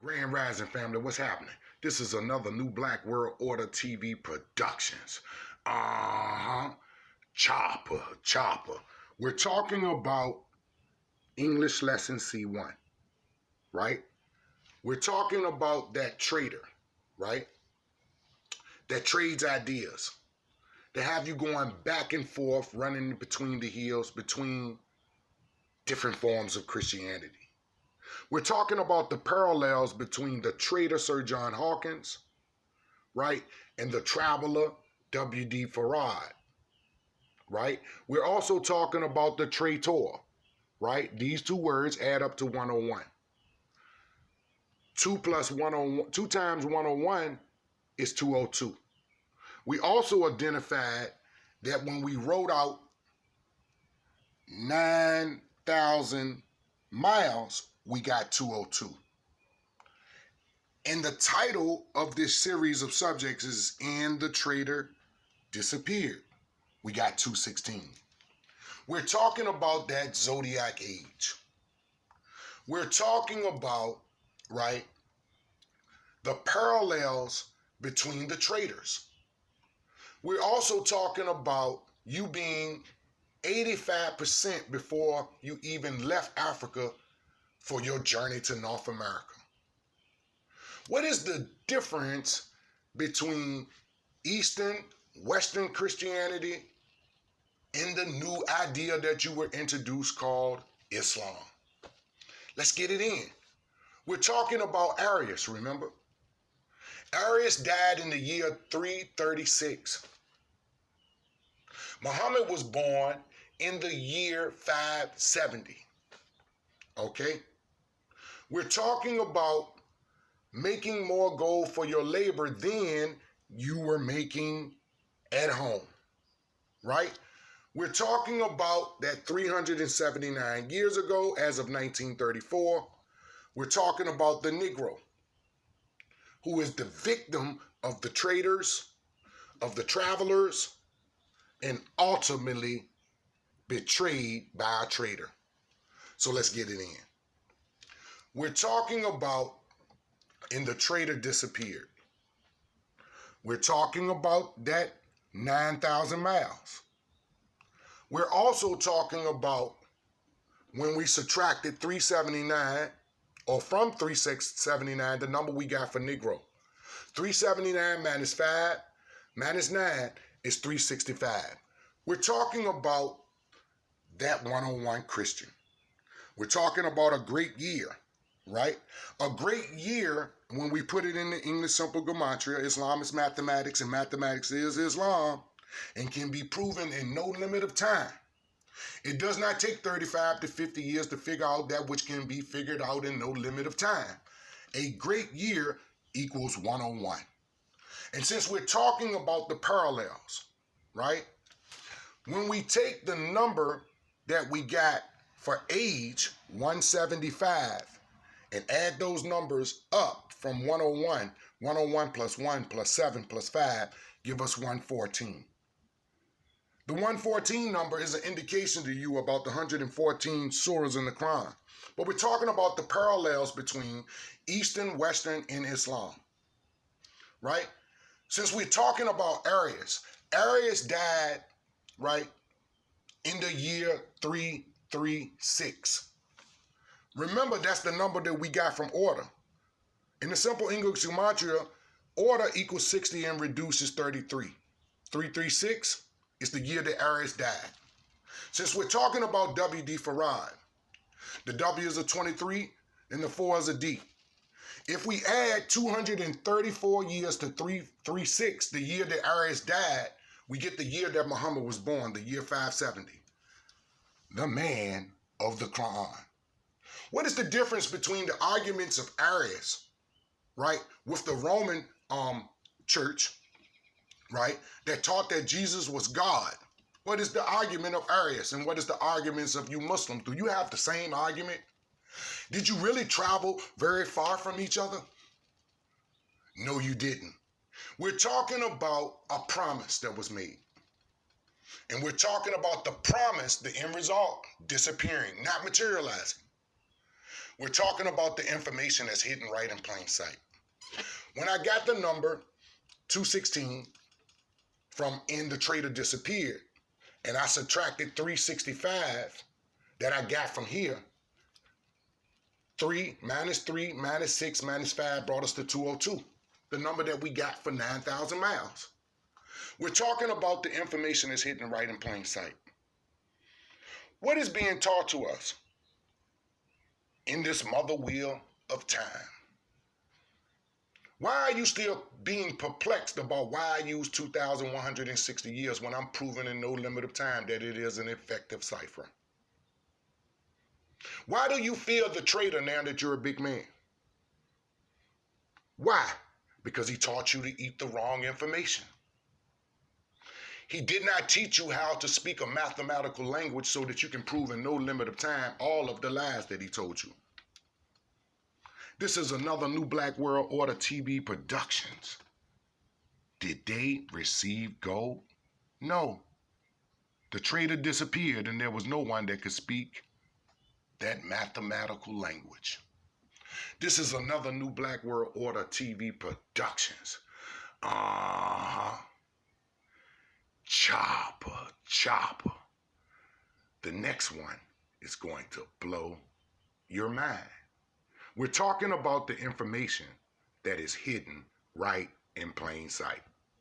Grand Rising family, what's happening? This is another New Black World Order TV Productions. Chopper. We're talking about English Lesson C1, right? We're talking about that traitor, right? That trades ideas. That have you going back and forth, running between the hills, between different forms of Christianity. We're talking about the parallels between the traitor Sir John Hawkins, right, and the traveler W.D. Farad, right? We're also talking about the Traitor, right? These two words add up to 101. 2 times 101 is 202. We also identified that when we wrote out 9,000 miles, we got 202. And the title of this series of subjects is And the Traitor Disappeared. We got 216. We're talking about that zodiac age. We're talking about, right, the parallels between the traitors. We're also talking about you being 85% before you even left Africa for your journey to North America. What is the difference between Eastern, Western Christianity and the new idea that you were introduced called Islam? Let's get it in. We're talking about Arius, remember? Arius died in the year 336. Muhammad was born in the year 570. Okay? We're talking about making more gold for your labor than you were making at home, right? We're talking about that 379 years ago, as of 1934. We're talking about the Negro, who is the victim of the traitors, of the travelers, and ultimately betrayed by a traitor. So let's get it in. We're talking about And the Traitor Disappeared. We're talking about that 9,000 miles. We're also talking about when we subtracted 379, or from 379, the number we got for Negro. 379 minus 5 minus 9 is 365. We're talking about that 101 Christian. We're talking about a great year, right? A great year, when we put it in the English simple gematria, Islam is mathematics and mathematics is Islam, and can be proven in no limit of time. It does not take 35 to 50 years to figure out that which can be figured out in no limit of time. A great year equals 101. And since we're talking about the parallels, right? When we take the number that we got for age, 175, and add those numbers up from 101, 101 plus 1 plus 7 plus 5, give us 114. The 114 number is an indication to you about the 114 surahs in the Quran. But we're talking about the parallels between Eastern, Western, and Islam, right? Since we're talking about Arius died, right, in the year 336. Remember, that's the number that we got from order. In the simple English gematria, order equals 60 and reduces 33. 336 is the year that Arius died. Since we're talking about W.D. Farad, the W is a 23 and the 4 is a D. If we add 234 years to 336, the year that Arius died, we get the year that Muhammad was born, the year 570. The man of the Quran. What is the difference between the arguments of Arius, right, with the Roman church, right, that taught that Jesus was God? What is the argument of Arius, and what is the arguments of you Muslims? Do you have the same argument? Did you really travel very far from each other? No, you didn't. We're talking about a promise that was made. And we're talking about the promise, the end result, disappearing, not materializing. We're talking about the information that's hidden right in plain sight. When I got the number 216 from "In the Traitor Disappeared," and I subtracted 365 that I got from here, 3 minus 6 minus 5 brought us to 202, the number that we got for 9,000 miles. We're talking about the information that's hidden right in plain sight. What is being taught to us in this mother wheel of time? Why are you still being perplexed about why I use 2,160 years when I'm proving in no limit of time that it is an effective cipher? Why do you feel the traitor now that you're a big man? Why? Because he taught you to eat the wrong information. He did not teach you how to speak a mathematical language so that you can prove in no limit of time all of the lies that he told you. This is another New Black World Order TV Productions. Did they receive gold? No. The traitor disappeared and there was no one that could speak that mathematical language. This is another New Black World Order TV Productions. Chopper. The next one is going to blow your mind. We're talking about the information that is hidden right in plain sight.